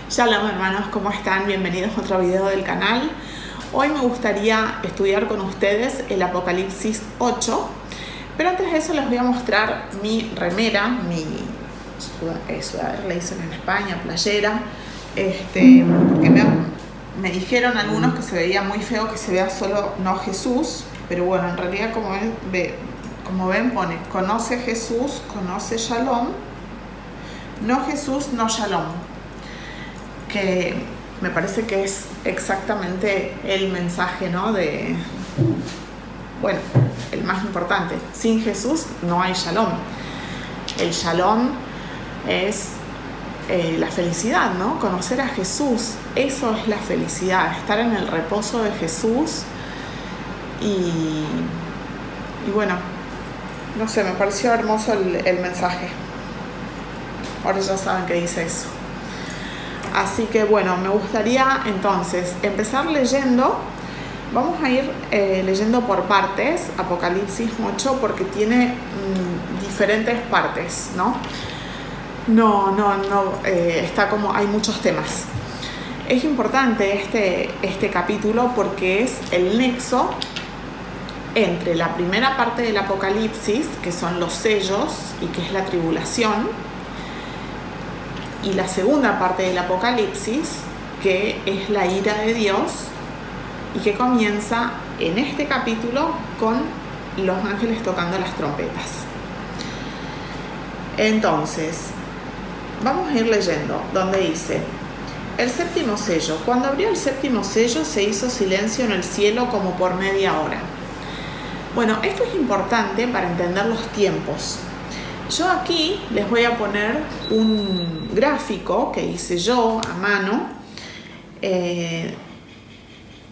Shalom hermanos, ¿cómo están? Bienvenidos a otro video del canal. Hoy me gustaría estudiar con ustedes el Apocalipsis 8, pero antes de eso les voy a mostrar mi remera, mi sudadera, le dicen en España, playera, que me dijeron algunos que se veía muy feo que se vea solo no Jesús, pero bueno, en realidad como ven pone, conoce Jesús, conoce Shalom, no Jesús, no Shalom, que me parece que es exactamente el mensaje, ¿no? El más importante. Sin Jesús no hay Shalom. El Shalom es la felicidad, ¿no? Conocer a Jesús, eso es la felicidad, estar en el reposo de Jesús y bueno, no sé, me pareció hermoso el mensaje. Ahora ya saben que dice eso. Así que bueno, me gustaría entonces empezar leyendo. Vamos a ir leyendo por partes Apocalipsis 8 porque tiene diferentes partes, ¿no? Está como, hay muchos temas. Es importante este capítulo porque es el nexo entre la primera parte del Apocalipsis, que son los sellos y que es la tribulación, y la segunda parte del Apocalipsis, que es la ira de Dios y que comienza en este capítulo con los ángeles tocando las trompetas. Entonces, vamos a ir leyendo, donde dice: el séptimo sello. Cuando abrió el séptimo sello, se hizo silencio en el cielo como por media hora. Bueno, esto es importante para entender los tiempos. Yo aquí les voy a poner un gráfico que hice yo a mano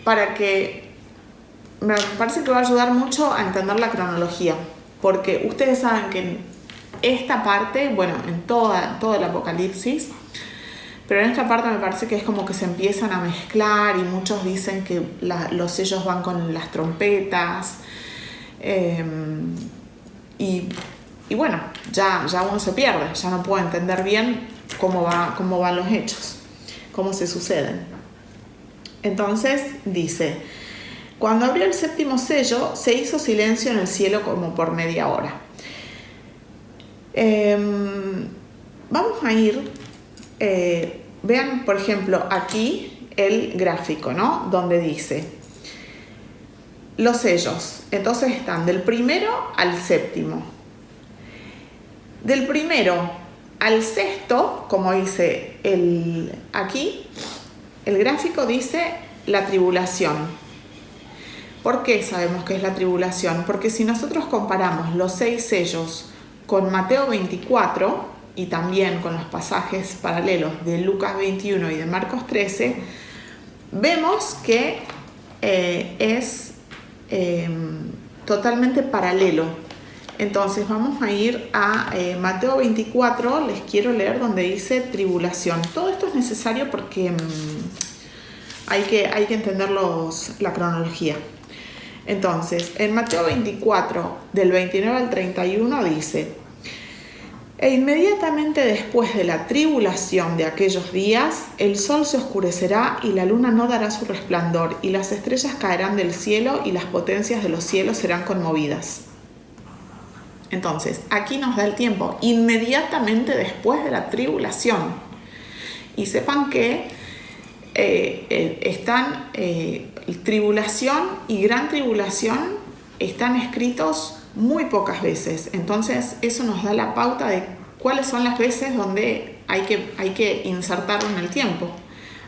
para que me parece que va a ayudar mucho a entender la cronología, porque ustedes saben que en esta parte, bueno, en todo el Apocalipsis, pero en esta parte me parece que es como que se empiezan a mezclar y muchos dicen que los sellos van con las trompetas y bueno, ya uno se pierde, ya no puede entender bien cómo van los hechos, cómo se suceden. Entonces dice: cuando abrió el séptimo sello, se hizo silencio en el cielo como por media hora. Vamos a ir, vean por ejemplo aquí el gráfico, ¿no? Donde dice los sellos. Entonces están del primero al séptimo. Del primero al sexto, como dice aquí, el gráfico dice la tribulación. ¿Por qué sabemos que es la tribulación? Porque si nosotros comparamos los 6 sellos con Mateo 24 y también con los pasajes paralelos de Lucas 21 y de Marcos 13, vemos que es totalmente paralelo. Entonces vamos a ir a Mateo 24, les quiero leer donde dice tribulación. Todo esto es necesario porque hay que entender la cronología. Entonces, en Mateo 24, del 29 al 31 dice: e inmediatamente después de la tribulación de aquellos días, el sol se oscurecerá y la luna no dará su resplandor, y las estrellas caerán del cielo y las potencias de los cielos serán conmovidas. Entonces, aquí nos da el tiempo, inmediatamente después de la tribulación. Y sepan que tribulación y gran tribulación están escritos muy pocas veces. Entonces, eso nos da la pauta de cuáles son las veces donde hay que insertarlo en el tiempo.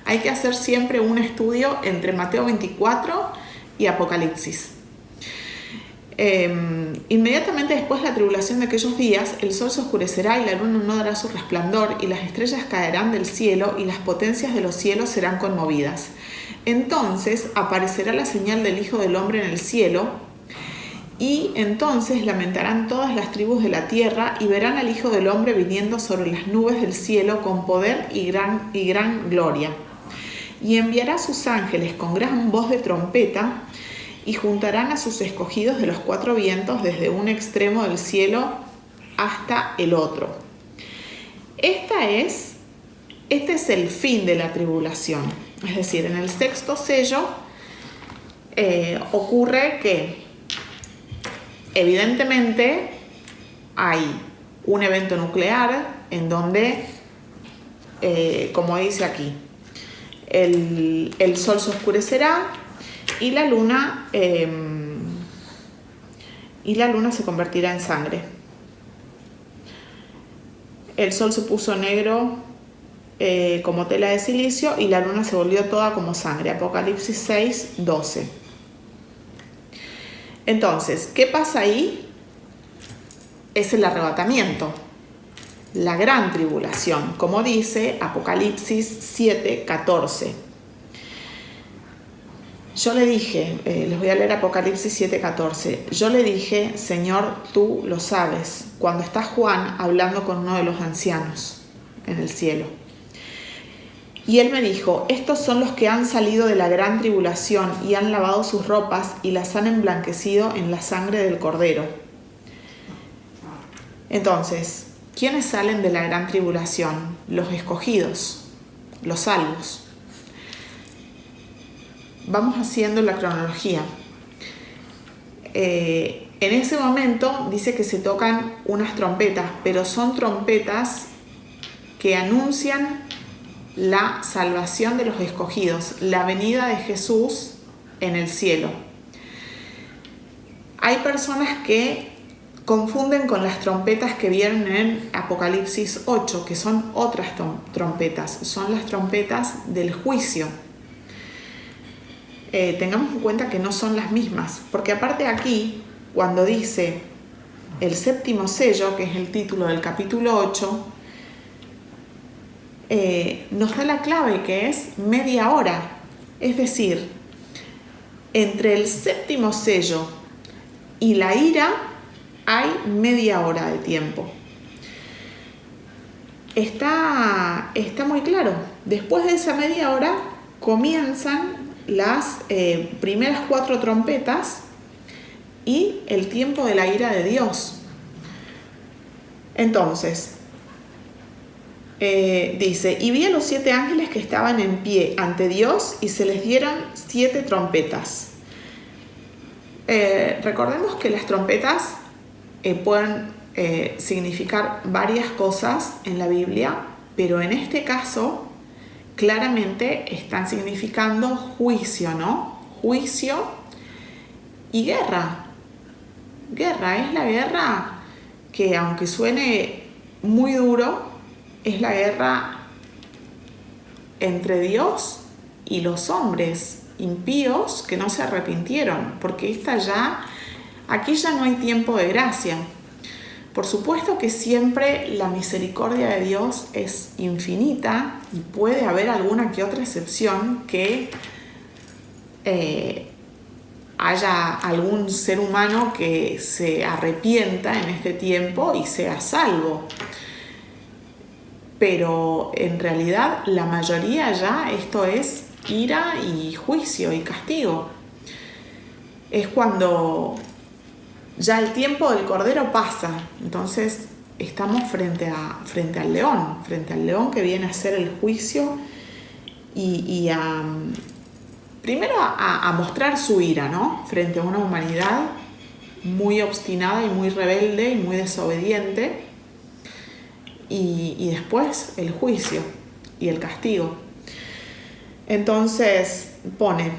Hay que hacer siempre un estudio entre Mateo 24 y Apocalipsis. Inmediatamente después de la tribulación de aquellos días, el sol se oscurecerá y la luna no dará su resplandor, y las estrellas caerán del cielo y las potencias de los cielos serán conmovidas. Entonces aparecerá la señal del Hijo del Hombre en el cielo, y entonces lamentarán todas las tribus de la tierra y verán al Hijo del Hombre viniendo sobre las nubes del cielo con poder y gran gloria. Y enviará a sus ángeles con gran voz de trompeta, y juntarán a sus escogidos de los 4 vientos desde un extremo del cielo hasta el otro. Esta es Este es el fin de la tribulación. Es decir, en el sexto sello ocurre que evidentemente hay un evento nuclear en donde, como dice aquí, el sol se oscurecerá y la luna se convertirá en sangre. El sol se puso negro como tela de silicio y la luna se volvió toda como sangre. Apocalipsis 6, 12. Entonces, ¿qué pasa ahí? Es el arrebatamiento, la gran tribulación, como dice Apocalipsis 7, 14. Yo le dije, les voy a leer Apocalipsis 7, 14. Yo le dije, Señor, tú lo sabes, cuando está Juan hablando con uno de los ancianos en el cielo. Y él me dijo, estos son los que han salido de la gran tribulación y han lavado sus ropas y las han emblanquecido en la sangre del Cordero. Entonces, ¿quiénes salen de la gran tribulación? Los escogidos, los salvos. Vamos haciendo la cronología. En ese momento dice que se tocan unas trompetas, pero son trompetas que anuncian la salvación de los escogidos, la venida de Jesús en el cielo. Hay personas que confunden con las trompetas que vienen en Apocalipsis 8, que son otras trompetas, son las trompetas del juicio. Tengamos en cuenta que no son las mismas, porque aparte aquí, cuando dice el séptimo sello, que es el título del capítulo 8, nos da la clave, que es media hora. Es decir, entre el séptimo sello y la ira hay media hora de tiempo. Está muy claro. Después de esa media hora comienzan las primeras 4 trompetas y el tiempo de la ira de Dios. Entonces, dice, y vi a los 7 ángeles que estaban en pie ante Dios y se les dieron 7 trompetas. Recordemos que las trompetas pueden significar varias cosas en la Biblia, pero en este caso claramente están significando juicio, ¿no? Juicio y guerra. Guerra es la guerra que, aunque suene muy duro, es la guerra entre Dios y los hombres impíos que no se arrepintieron, porque aquí ya no hay tiempo de gracia. Por supuesto que siempre la misericordia de Dios es infinita y puede haber alguna que otra excepción que haya algún ser humano que se arrepienta en este tiempo y sea salvo. Pero en realidad la mayoría ya esto es ira y juicio y castigo. Es cuando ya el tiempo del Cordero pasa, entonces estamos frente al león que viene a hacer el juicio y primero a mostrar su ira, ¿no? Frente a una humanidad muy obstinada y muy rebelde y muy desobediente, y después el juicio y el castigo. Entonces pone: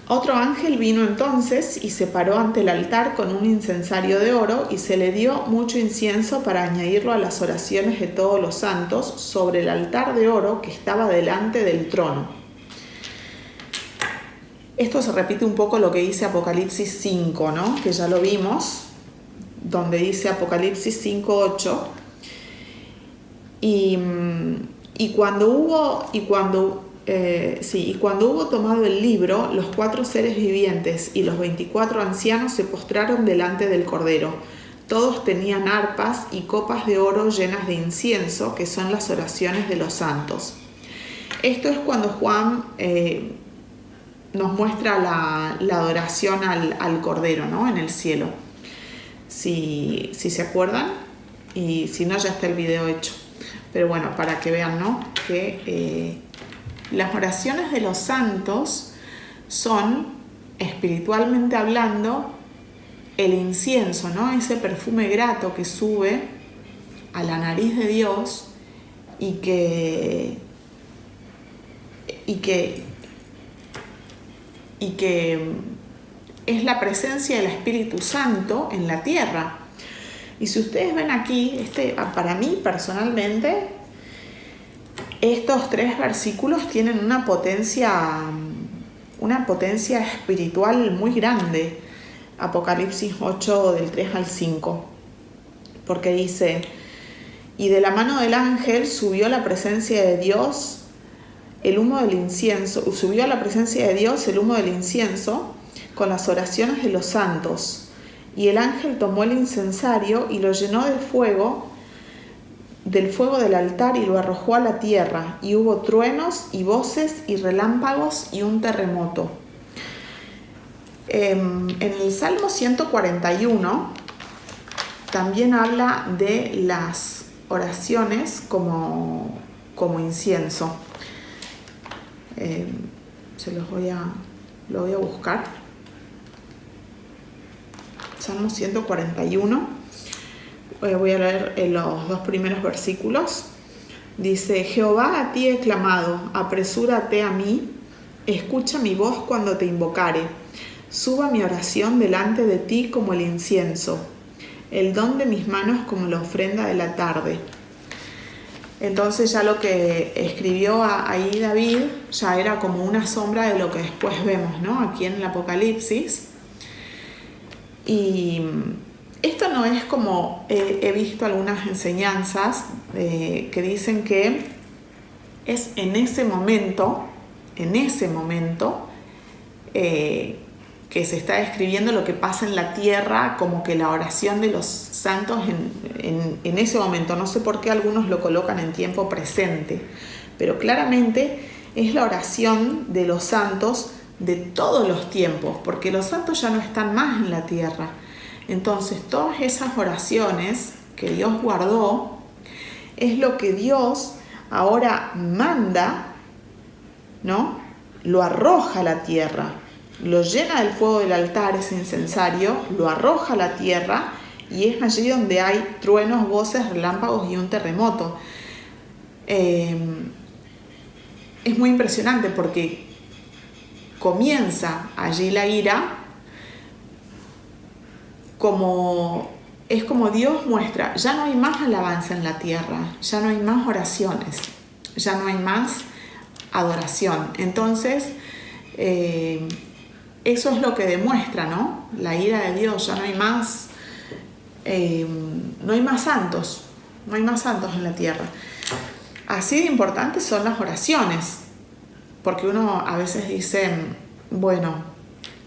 otro ángel vino entonces y se paró ante el altar con un incensario de oro y se le dio mucho incienso para añadirlo a las oraciones de todos los santos sobre el altar de oro que estaba delante del trono. Esto se repite un poco lo que dice Apocalipsis 5, ¿no? Que ya lo vimos, donde dice Apocalipsis 5, 8. Y cuando hubo tomado el libro, los 4 seres vivientes y los 24 ancianos se postraron delante del Cordero. Todos tenían arpas y copas de oro llenas de incienso, que son las oraciones de los santos. Esto es cuando Juan nos muestra la adoración al Cordero, ¿no? En el cielo. Si se acuerdan, y si no, ya está el video hecho. Pero bueno, para que vean, ¿no? Que las oraciones de los santos son, espiritualmente hablando, el incienso, ¿no? Ese perfume grato que sube a la nariz de Dios y que es la presencia del Espíritu Santo en la tierra. Y si ustedes ven aquí, para mí personalmente, estos 3 versículos tienen una potencia espiritual muy grande. Apocalipsis 8, del 3 al 5. Porque dice: y de la mano del ángel subió a la presencia de Dios el humo del incienso con las oraciones de los santos. Y el ángel tomó el incensario y lo llenó del fuego del altar y lo arrojó a la tierra. Y hubo truenos y voces y relámpagos y un terremoto. En el Salmo 141 también habla de las oraciones como incienso. Lo voy a buscar. Salmo 141. Voy a leer los 2 primeros versículos. Dice: Jehová, a ti he clamado, apresúrate a mí, escucha mi voz cuando te invocare. Suba mi oración delante de ti como el incienso, el don de mis manos como la ofrenda de la tarde. Entonces ya lo que escribió ahí David ya era como una sombra de lo que después vemos, ¿no? Aquí en el Apocalipsis. Y esto no es como he visto algunas enseñanzas que dicen que es en ese momento que se está describiendo lo que pasa en la tierra, como que la oración de los santos en ese momento. No sé por qué algunos lo colocan en tiempo presente, pero claramente es la oración de los santos de todos los tiempos, porque los santos ya no están más en la tierra. Entonces todas esas oraciones que Dios guardó es lo que Dios ahora manda, ¿no? Lo arroja a la tierra, lo llena del fuego del altar, ese incensario, lo arroja a la tierra, y es allí donde hay truenos, voces, relámpagos y un terremoto. Es muy impresionante porque comienza allí la ira, es como Dios muestra: ya no hay más alabanza en la tierra, ya no hay más oraciones, ya no hay más adoración. Entonces, eso es lo que demuestra, ¿no? La ira de Dios. Ya no hay más santos, no hay más santos en la tierra. Así de importantes son las oraciones, porque uno a veces dice: bueno,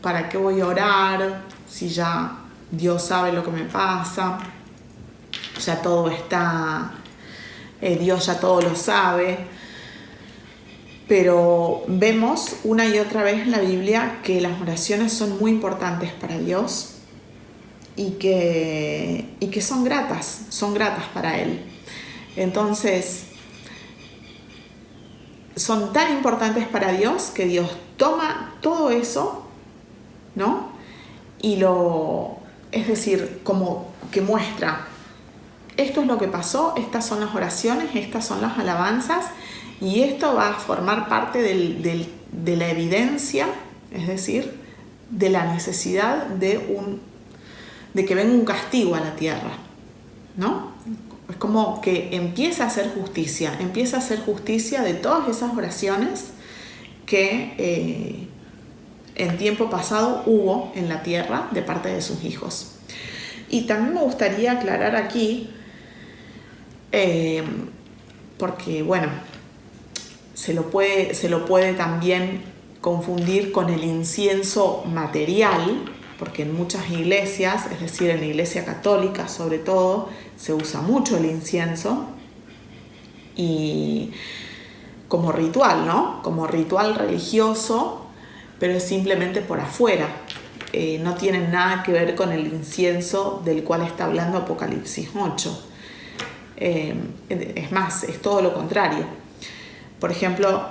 ¿para qué voy a orar si ya Dios sabe lo que me pasa? Ya todo está, Dios ya todo lo sabe. Pero vemos una y otra vez en la Biblia que las oraciones son muy importantes para Dios y que son gratas para Él. Entonces, son tan importantes para Dios que Dios toma todo eso, ¿no? Es decir, como que muestra: esto es lo que pasó, estas son las oraciones, estas son las alabanzas, y esto va a formar parte de la evidencia, es decir, de la necesidad de que venga un castigo a la tierra, ¿no? Es como que empieza a hacer justicia de todas esas oraciones que en tiempo pasado hubo en la tierra de parte de sus hijos. Y también me gustaría aclarar aquí, porque bueno, se lo puede también confundir con el incienso material, porque en muchas iglesias, es decir, en la iglesia católica sobre todo, se usa mucho el incienso y como ritual, ¿no? Como ritual religioso, pero es simplemente por afuera. No tiene nada que ver con el incienso del cual está hablando Apocalipsis 8. Es más, es todo lo contrario. Por ejemplo,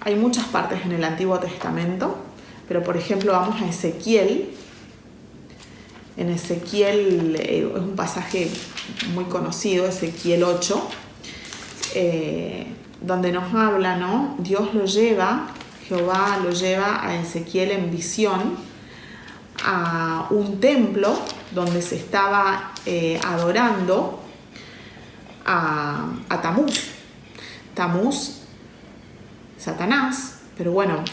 hay muchas partes en el Antiguo Testamento, pero por ejemplo vamos a Ezequiel. En Ezequiel es un pasaje muy conocido, Ezequiel 8, donde nos habla, ¿no? Jehová lo lleva a Ezequiel en visión a un templo donde se estaba adorando a Tamuz. Tamuz, Satanás, pero bueno,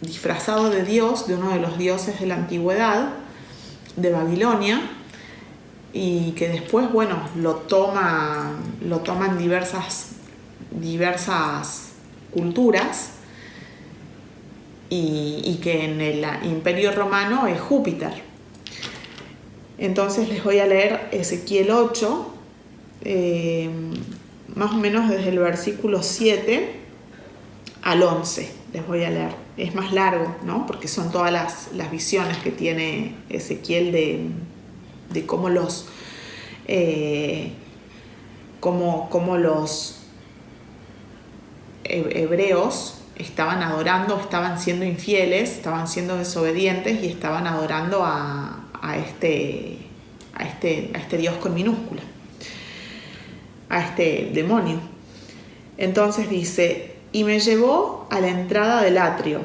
disfrazado de Dios, de uno de los dioses de la antigüedad, de Babilonia, y que después, bueno, lo toman diversas culturas, y que en el Imperio Romano es Júpiter. Entonces les voy a leer Ezequiel 8, más o menos desde el versículo 7 al 11. Les voy a leer. Es más largo, ¿no? Porque son todas las visiones que tiene Ezequiel de cómo los hebreos estaban adorando, estaban siendo infieles, estaban siendo desobedientes y estaban adorando a este Dios con minúscula, a este demonio. Entonces dice: y me llevó a la entrada del atrio,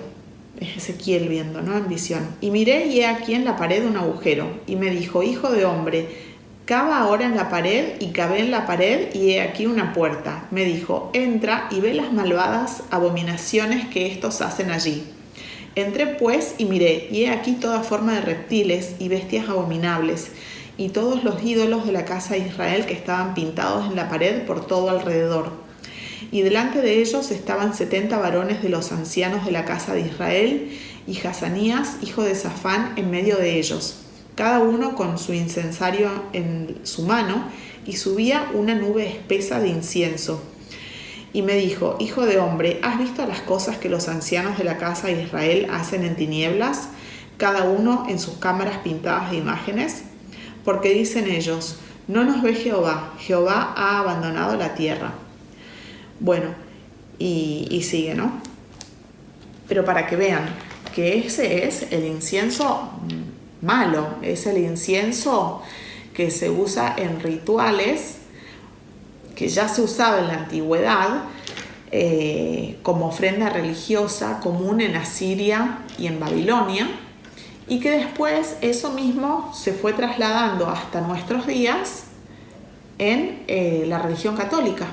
es Ezequiel viendo, ¿no? En visión, y miré y he aquí en la pared un agujero, y me dijo: hijo de hombre, cava ahora en la pared, y cavé en la pared, y he aquí una puerta. Me dijo: entra y ve las malvadas abominaciones que estos hacen allí. Entré pues y miré, y he aquí toda forma de reptiles y bestias abominables, y todos los ídolos de la casa de Israel que estaban pintados en la pared por todo alrededor. Y delante de ellos estaban 70 varones de los ancianos de la casa de Israel, y Hazanías, hijo de Safán, en medio de ellos, cada uno con su incensario en su mano, y subía una nube espesa de incienso. Y me dijo: hijo de hombre, ¿has visto las cosas que los ancianos de la casa de Israel hacen en tinieblas, cada uno en sus cámaras pintadas de imágenes? Porque dicen ellos: no nos ve Jehová, Jehová ha abandonado la tierra. Bueno, y sigue, ¿no? Pero para que vean que ese es el incienso malo, es el incienso que se usa en rituales, que ya se usaba en la antigüedad como ofrenda religiosa común en Asiria y en Babilonia, y que después eso mismo se fue trasladando hasta nuestros días en la religión católica.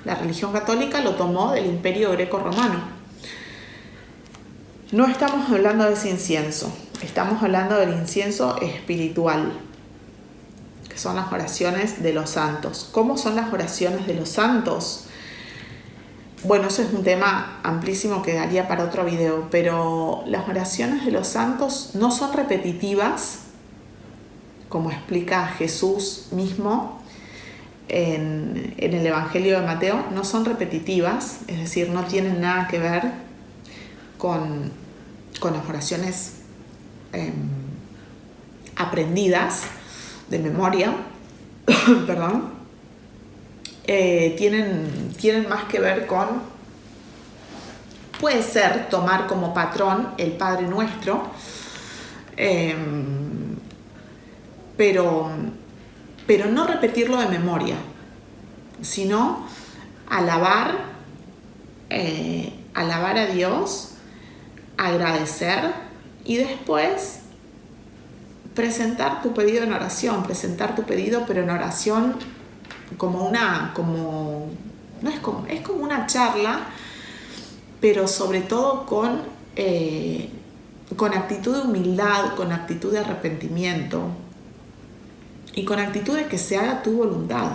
La religión católica lo tomó del Imperio Greco-Romano. No estamos hablando de ese incienso, estamos hablando del incienso espiritual, que son las oraciones de los santos. ¿Cómo son las oraciones de los santos? Bueno, eso es un tema amplísimo que daría para otro video, pero las oraciones de los santos no son repetitivas, como explica Jesús mismo en el Evangelio de Mateo. No son repetitivas, es decir, no tienen nada que ver con las oraciones aprendidas de memoria, perdón. Tienen más que ver con, puede ser tomar como patrón el Padre Nuestro, pero no repetirlo de memoria, sino alabar a Dios, agradecer y después presentar tu pedido en oración, pero en oración es como una charla, pero sobre todo con actitud de humildad, con actitud de arrepentimiento y con actitud de que se haga tu voluntad,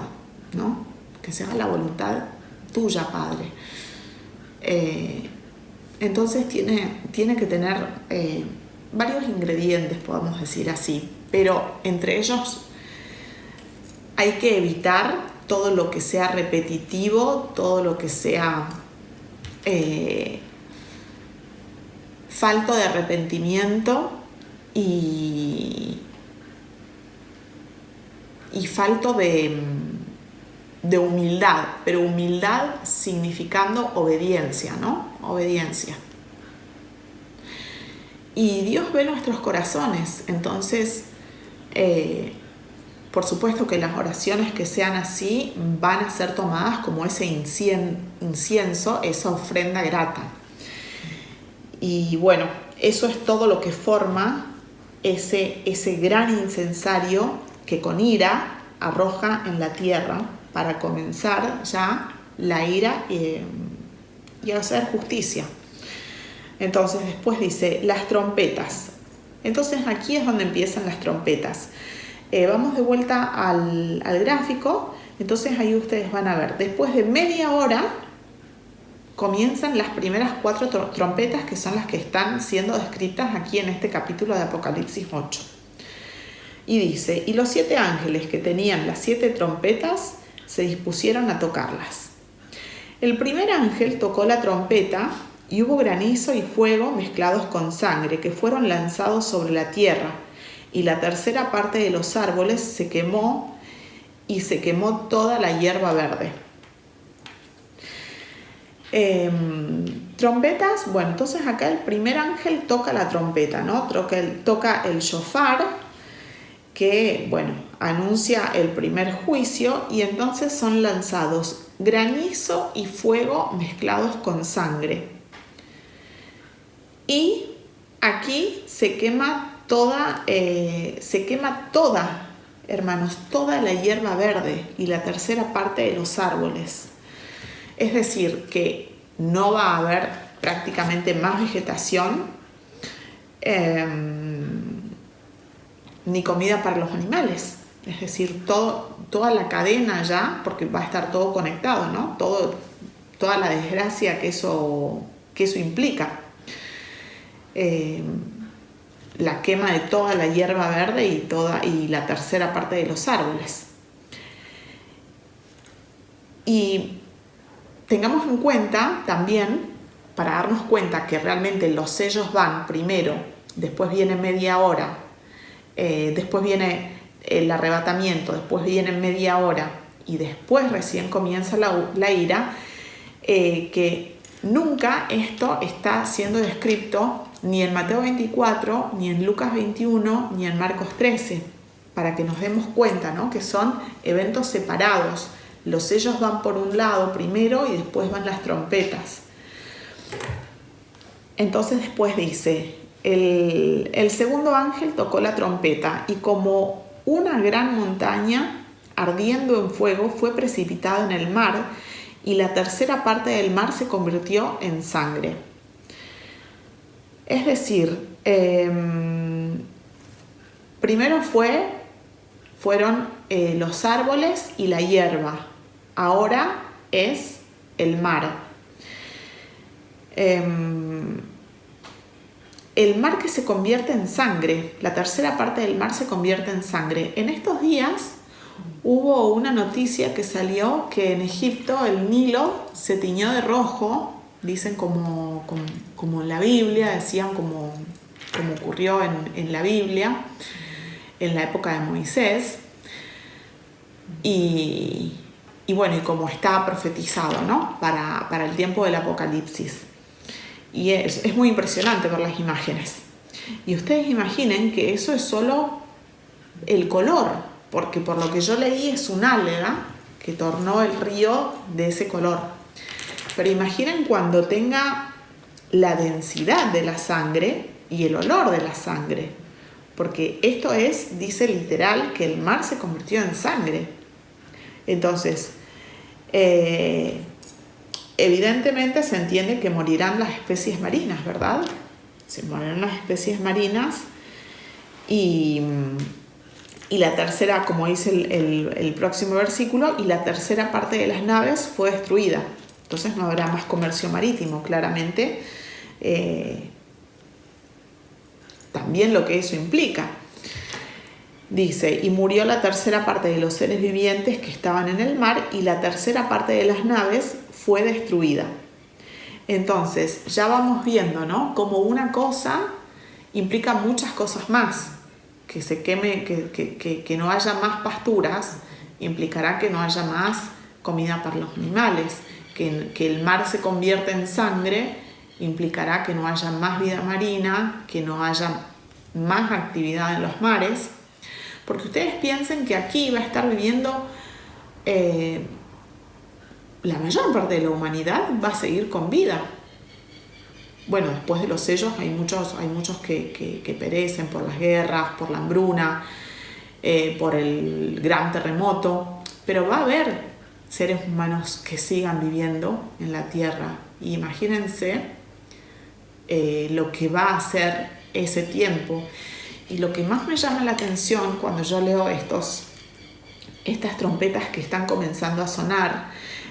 ¿no? Que se haga la voluntad tuya, Padre. Entonces tiene que tener varios ingredientes, podemos decir así, pero entre ellos hay que evitar todo lo que sea repetitivo, todo lo que sea falto de arrepentimiento y y falto de humildad, pero humildad significando obediencia, ¿no? Obediencia. Y Dios ve nuestros corazones, entonces, por supuesto que las oraciones que sean así van a ser tomadas como ese incienso, esa ofrenda grata. Y bueno, eso es todo lo que forma ese gran incensario que con ira arroja en la tierra para comenzar ya la ira y hacer justicia. Entonces después dice las trompetas. Entonces aquí es donde empiezan las trompetas. Vamos de vuelta al gráfico. Entonces ahí ustedes van a ver, después de media hora comienzan las primeras 4 trompetas, que son las que están siendo descritas aquí en este capítulo de Apocalipsis 8. Y dice, y los 7 ángeles que tenían las 7 trompetas se dispusieron a tocarlas. El primer ángel tocó la trompeta y hubo granizo y fuego mezclados con sangre que fueron lanzados sobre la tierra, y la tercera parte de los árboles se quemó y se quemó toda la hierba verde. Trompetas, bueno, entonces acá el primer ángel toca la trompeta, ¿no? Toca el shofar, que, bueno, anuncia el primer juicio, y entonces son lanzados granizo y fuego mezclados con sangre. Y aquí se quema toda, hermanos, toda la hierba verde y la tercera parte de los árboles. Es decir, que no va a haber prácticamente más vegetación ni comida para los animales. Es decir, toda la cadena ya, porque va a estar todo conectado, ¿no? Toda la desgracia que eso implica. La quema de toda la hierba verde y la tercera parte de los árboles. Y tengamos en cuenta también, para darnos cuenta que realmente los sellos van primero, después viene media hora, después viene el arrebatamiento, después viene media hora y después recién comienza la ira, que nunca esto está siendo descrito ni en Mateo 24, ni en Lucas 21, ni en Marcos 13, para que nos demos cuenta, ¿no? Que son eventos separados. Los sellos van por un lado primero y después van las trompetas. Entonces después dice, el segundo ángel tocó la trompeta y como una gran montaña ardiendo en fuego fue precipitada en el mar y la tercera parte del mar se convirtió en sangre. Es decir, primero fueron los árboles y la hierba. Ahora es el mar. El mar que se convierte en sangre, la tercera parte del mar se convierte en sangre. En estos días hubo una noticia que salió que en Egipto el Nilo se tiñó de rojo, dicen como en la Biblia, decían como ocurrió en la Biblia, en la época de Moisés, y bueno, y como está profetizado, ¿no? Para el tiempo del Apocalipsis. Y es muy impresionante ver las imágenes. Y ustedes imaginen que eso es solo el color, porque por lo que yo leí es un alga que tornó el río de ese color. Pero imaginen cuando tenga la densidad de la sangre y el olor de la sangre, porque esto dice literal que el mar se convirtió en sangre. Entonces, evidentemente se entiende que morirán las especies marinas, ¿verdad? Se morirán las especies marinas y la tercera, como dice el próximo versículo, y la tercera parte de las naves fue destruida. Entonces no habrá más comercio marítimo, claramente. También lo que eso implica. Dice, y murió la tercera parte de los seres vivientes que estaban en el mar y la tercera parte de las naves fue destruida. Entonces, ya vamos viendo, ¿no? Como una cosa implica muchas cosas más. que se queme, que no haya más pasturas, implicará que no haya más comida para los animales. Que el mar se convierta en sangre implicará que no haya más vida marina, que no haya más actividad en los mares. Porque ustedes piensen que aquí va a estar viviendo la mayor parte de la humanidad, va a seguir con vida. Bueno, después de los sellos hay muchos que perecen por las guerras, por la hambruna, por el gran terremoto, pero va a haber seres humanos que sigan viviendo en la Tierra. Y imagínense lo que va a ser ese tiempo. Y lo que más me llama la atención cuando yo leo estas trompetas que están comenzando a sonar,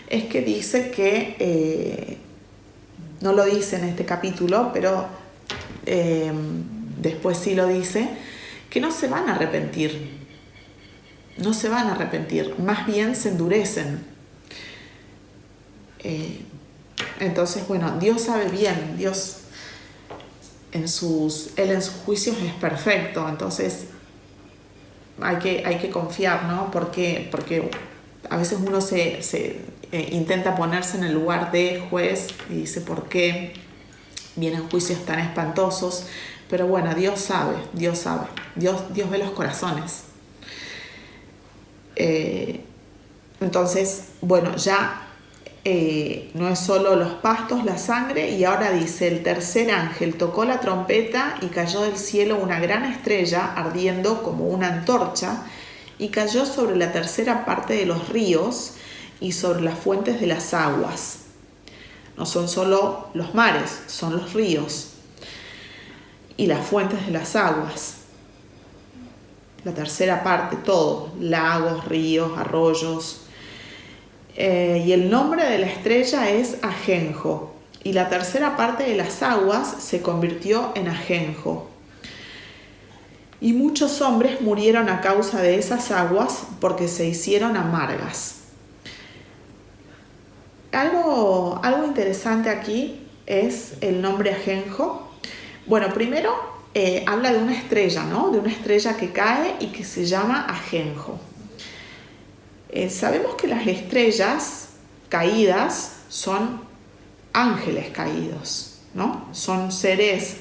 es que dice que, no lo dice en este capítulo, pero después sí lo dice, que no se van a arrepentir. No se van a arrepentir, más bien se endurecen. Entonces, bueno, Dios sabe bien, Dios Él en sus juicios es perfecto, entonces hay que confiar, ¿no? Porque a veces uno se intenta ponerse en el lugar de juez y dice, ¿por qué vienen juicios tan espantosos? Pero bueno, Dios sabe, Dios ve los corazones. Entonces, bueno, ya no es solo los pastos, la sangre, y ahora dice, el tercer ángel tocó la trompeta y cayó del cielo una gran estrella ardiendo como una antorcha y cayó sobre la tercera parte de los ríos y sobre las fuentes de las aguas. No son solo los mares, son los ríos y las fuentes de las aguas. La tercera parte, todo, lagos, ríos, arroyos. Y el nombre de la estrella es Ajenjo, y la tercera parte de las aguas se convirtió en Ajenjo. Y muchos hombres murieron a causa de esas aguas porque se hicieron amargas. Algo interesante aquí es el nombre Ajenjo. Bueno, primero habla de una estrella, ¿no? De una estrella que cae y que se llama Ajenjo. Sabemos que las estrellas caídas son ángeles caídos, ¿no? Son seres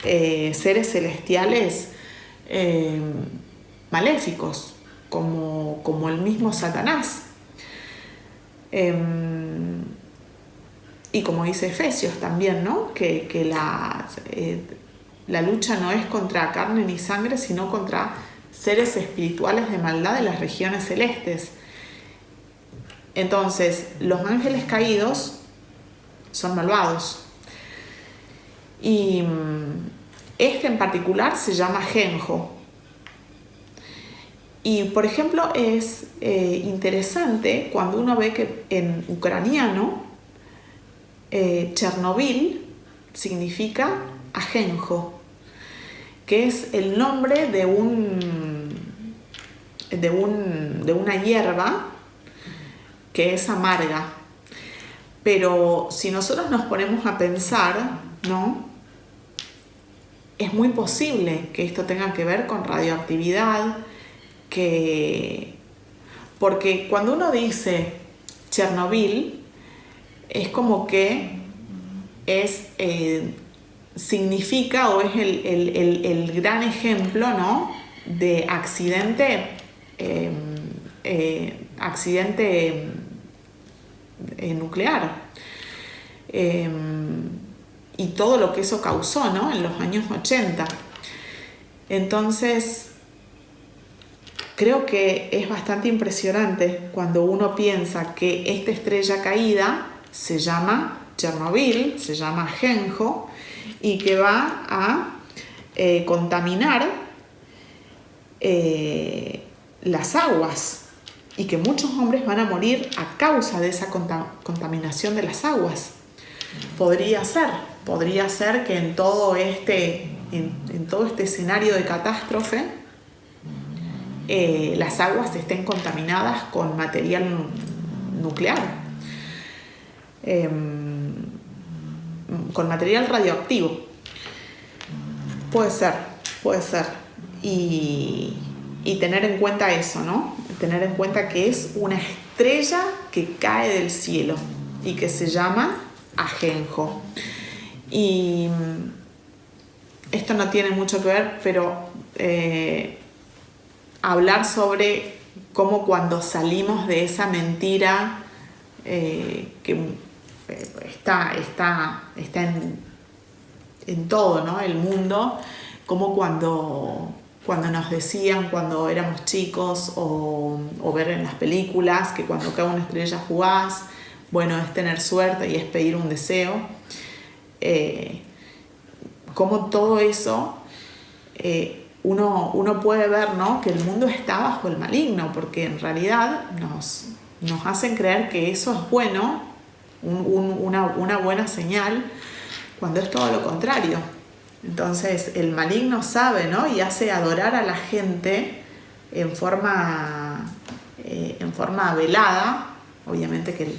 celestiales maléficos, como el mismo Satanás. Y como dice Efesios también, ¿no? Que la lucha no es contra carne ni sangre, sino contra seres espirituales de maldad de las regiones celestes. Entonces, los ángeles caídos son malvados. Y este en particular se llama Ajenjo. Y, por ejemplo, es interesante cuando uno ve que en ucraniano Chernobyl significa Ajenjo, que es el nombre de una hierba que es amarga. Pero si nosotros nos ponemos a pensar, ¿no? Es muy posible que esto tenga que ver con radioactividad, porque cuando uno dice Chernobyl, es como que significa o es el gran ejemplo, ¿no? De accidente nuclear, y todo lo que eso causó, ¿no? En los años 80. Entonces, creo que es bastante impresionante cuando uno piensa que esta estrella caída se llama Chernobyl, se llama Ajenjo, y que va a contaminar las aguas, y que muchos hombres van a morir a causa de esa contaminación de las aguas. Podría ser que en todo este escenario de catástrofe las aguas estén contaminadas con material nuclear, con material radioactivo. Puede ser. y tener en cuenta eso, ¿no? Tener en cuenta que es una estrella que cae del cielo y que se llama Ajenjo. Y esto no tiene mucho que ver, pero hablar sobre cómo cuando salimos de esa mentira que está en todo, ¿no? El mundo, como cuando nos decían cuando éramos chicos o ver en las películas que cuando cae una estrella fugaz, bueno, es tener suerte y es pedir un deseo. Como todo eso uno puede ver, ¿no? Que el mundo está bajo el maligno, porque en realidad nos hacen creer que eso es bueno, una buena señal, cuando es todo lo contrario. Entonces el maligno sabe, ¿no? Y hace adorar a la gente en forma velada. Obviamente que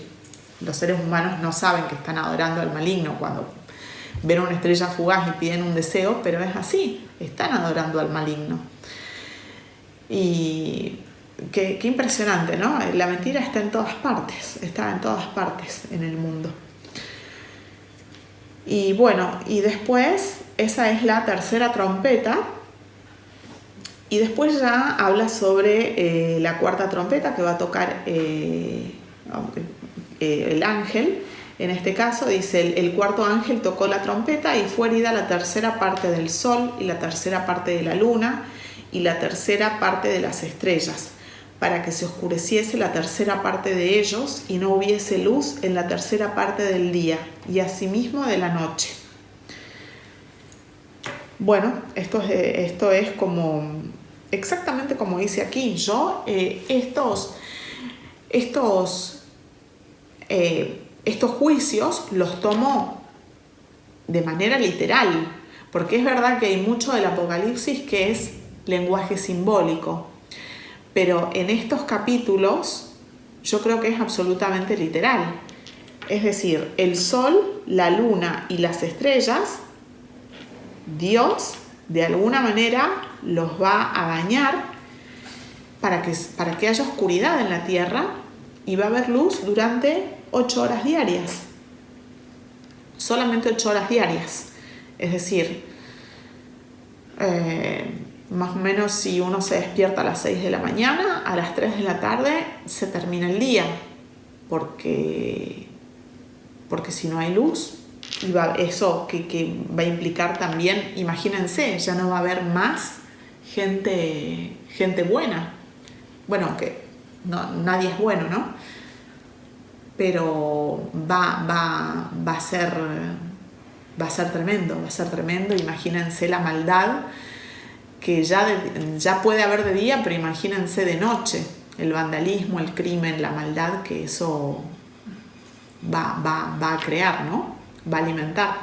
los seres humanos no saben que están adorando al maligno cuando ven una estrella fugaz y piden un deseo, pero es así, están adorando al maligno. Y qué impresionante, ¿no? La mentira está en todas partes en el mundo. Y bueno, y después, esa es la tercera trompeta, y después ya habla sobre la cuarta trompeta que va a tocar el ángel. En este caso dice, el cuarto ángel tocó la trompeta y fue herida la tercera parte del sol y la tercera parte de la luna y la tercera parte de las estrellas, para que se oscureciese la tercera parte de ellos y no hubiese luz en la tercera parte del día y asimismo de la noche. Bueno, esto es como exactamente como dice aquí. Yo estos juicios los tomo de manera literal, porque es verdad que hay mucho del Apocalipsis que es lenguaje simbólico, pero en estos capítulos yo creo que es absolutamente literal. Es decir, el sol, la luna y las estrellas, Dios de alguna manera los va a dañar para que haya oscuridad en la tierra y va a haber luz durante 8 horas diarias. Solamente 8 horas diarias. Es decir, más o menos si uno se despierta a las 6 de la mañana, a las 3 de la tarde se termina el día. Porque si no hay luz, eso que va a implicar también, imagínense, ya no va a haber más gente buena. Bueno, que nadie es bueno, ¿no? Pero va a ser tremendo. Imagínense la maldad que ya puede haber de día, pero imagínense de noche, el vandalismo, el crimen, la maldad que eso va a crear, ¿no? Va a alimentar.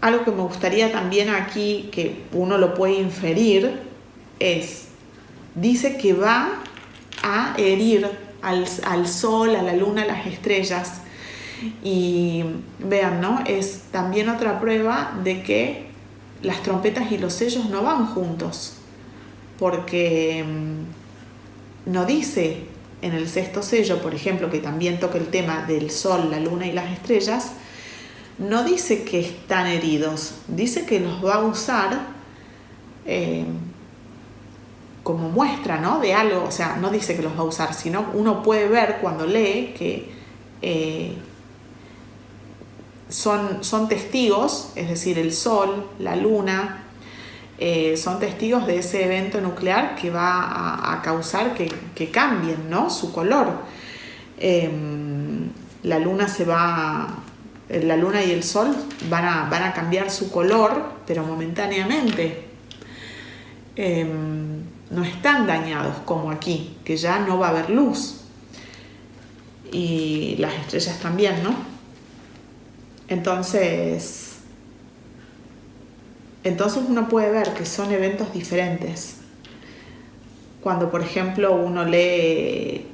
Algo que me gustaría también aquí, que uno lo puede inferir, dice que va a herir al sol, a la luna, a las estrellas. Y vean, ¿no? Es también otra prueba de que las trompetas y los sellos no van juntos, porque no dice en el sexto sello, por ejemplo, que también toca el tema del sol, la luna y las estrellas, no dice que están heridos, dice que los va a usar como muestra, ¿no? De algo. O sea, no dice que los va a usar, sino uno puede ver cuando lee que son testigos, es decir, el sol, la luna, son testigos de ese evento nuclear que va a causar que cambien, ¿no? Su color. La luna y el sol van a cambiar su color, pero momentáneamente. No están dañados como aquí, que ya no va a haber luz. Y las estrellas también, ¿no? Entonces uno puede ver que son eventos diferentes. Cuando, por ejemplo, uno lee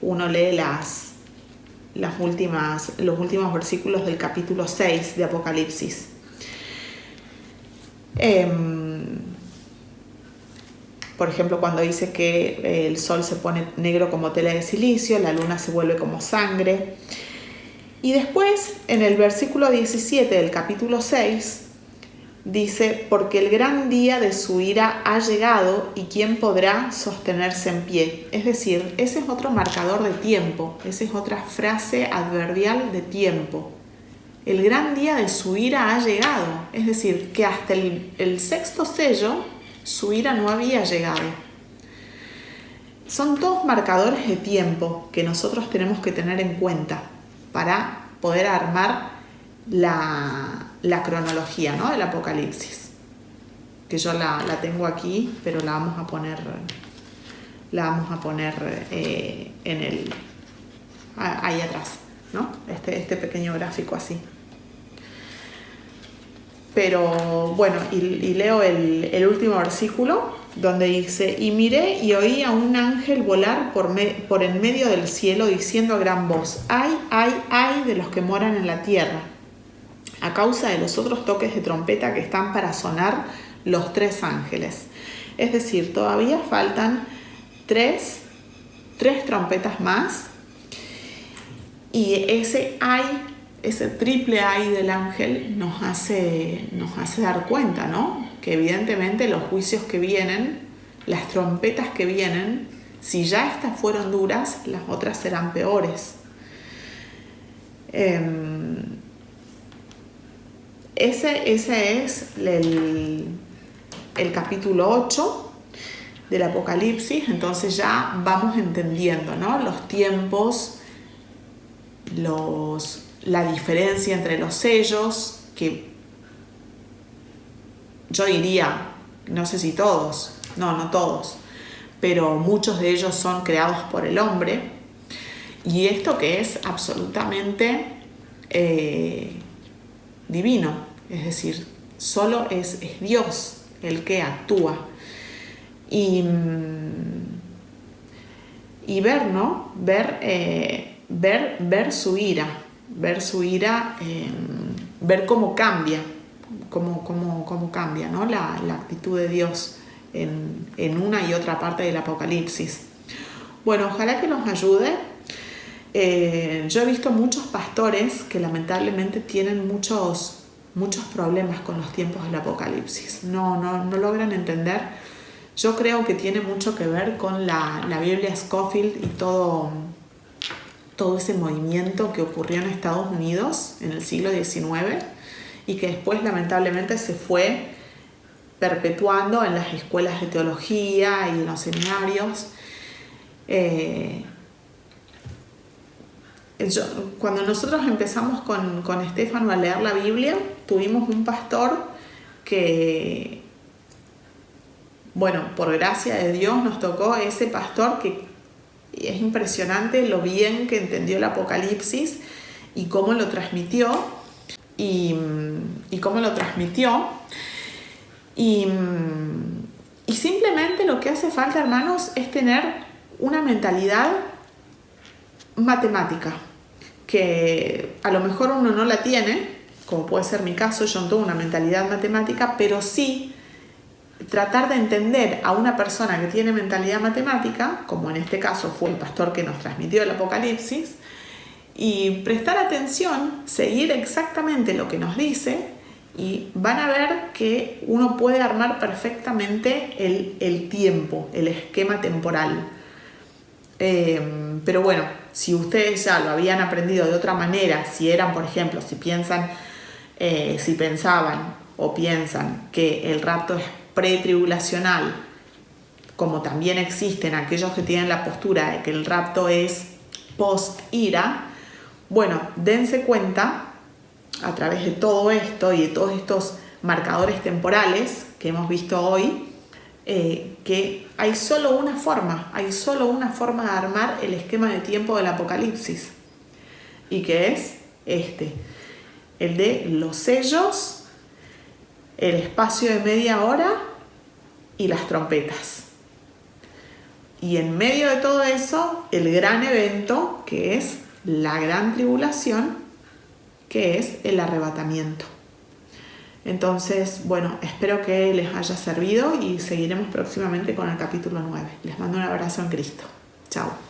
los últimos versículos del capítulo 6 de Apocalipsis. Por ejemplo, cuando dice que el sol se pone negro como tela de silicio, la luna se vuelve como sangre. Y después, en el versículo 17 del capítulo 6, dice, porque el gran día de su ira ha llegado y ¿quién podrá sostenerse en pie? Es decir, ese es otro marcador de tiempo, esa es otra frase adverbial de tiempo. El gran día de su ira ha llegado, es decir, que hasta el sexto sello su ira no había llegado. Son todos marcadores de tiempo que nosotros tenemos que tener en cuenta para poder armar la cronología, ¿no?, del Apocalipsis, que yo la tengo aquí, pero la vamos a poner ahí atrás, ¿no? Este pequeño gráfico así. Pero bueno, y leo el último versículo, donde dice, y miré y oí a un ángel volar por en medio del cielo, diciendo a gran voz, ay, ay, ay de los que moran en la tierra, a causa de los otros toques de trompeta que están para sonar los 3 ángeles. Es decir, todavía faltan tres trompetas más, y ese triple ay del ángel nos hace dar cuenta, ¿no?, que evidentemente los juicios que vienen, las trompetas que vienen, si ya estas fueron duras, las otras serán peores. Ese es el capítulo 8 del Apocalipsis. Entonces ya vamos entendiendo, ¿no?, los tiempos, la diferencia entre los sellos, que yo diría, no sé si todos, no todos, pero muchos de ellos son creados por el hombre, y esto que es absolutamente divino, es decir, solo es Dios el que actúa. Y ver, ¿no?, ver su ira, ver cómo cambia, cómo cambia, ¿no?, la actitud de Dios en una y otra parte del Apocalipsis. Bueno, ojalá que nos ayude. Yo he visto muchos pastores que lamentablemente tienen muchos problemas con los tiempos del Apocalipsis. No logran entender. Yo creo que tiene mucho que ver con la Biblia Scofield y todo ese movimiento que ocurrió en Estados Unidos en el siglo XIX y que después lamentablemente se fue perpetuando en las escuelas de teología y en los seminarios. Cuando nosotros empezamos con Estefano a leer la Biblia, tuvimos un pastor que, bueno, por gracia de Dios nos tocó ese pastor que es impresionante lo bien que entendió el Apocalipsis y cómo lo transmitió. Y simplemente lo que hace falta, hermanos, es tener una mentalidad matemática, que a lo mejor uno no la tiene, como puede ser mi caso. Yo no tengo una mentalidad matemática, pero sí tratar de entender a una persona que tiene mentalidad matemática, como en este caso fue el pastor que nos transmitió el Apocalipsis, y prestar atención, seguir exactamente lo que nos dice, y van a ver que uno puede armar perfectamente el tiempo, el esquema temporal. Pero bueno, si ustedes ya lo habían aprendido de otra manera, si eran, por ejemplo, si pensaban o piensan que el rapto es pretribulacional, como también existen aquellos que tienen la postura de que el rapto es post-ira, bueno, dense cuenta a través de todo esto y de todos estos marcadores temporales que hemos visto hoy, que hay solo una forma de armar el esquema de tiempo del Apocalipsis, y que es el de los sellos, el espacio de media hora y las trompetas. Y en medio de todo eso, el gran evento, que es la gran tribulación, que es el arrebatamiento. Entonces, bueno, espero que les haya servido y seguiremos próximamente con el capítulo 9. Les mando un abrazo en Cristo. Chao.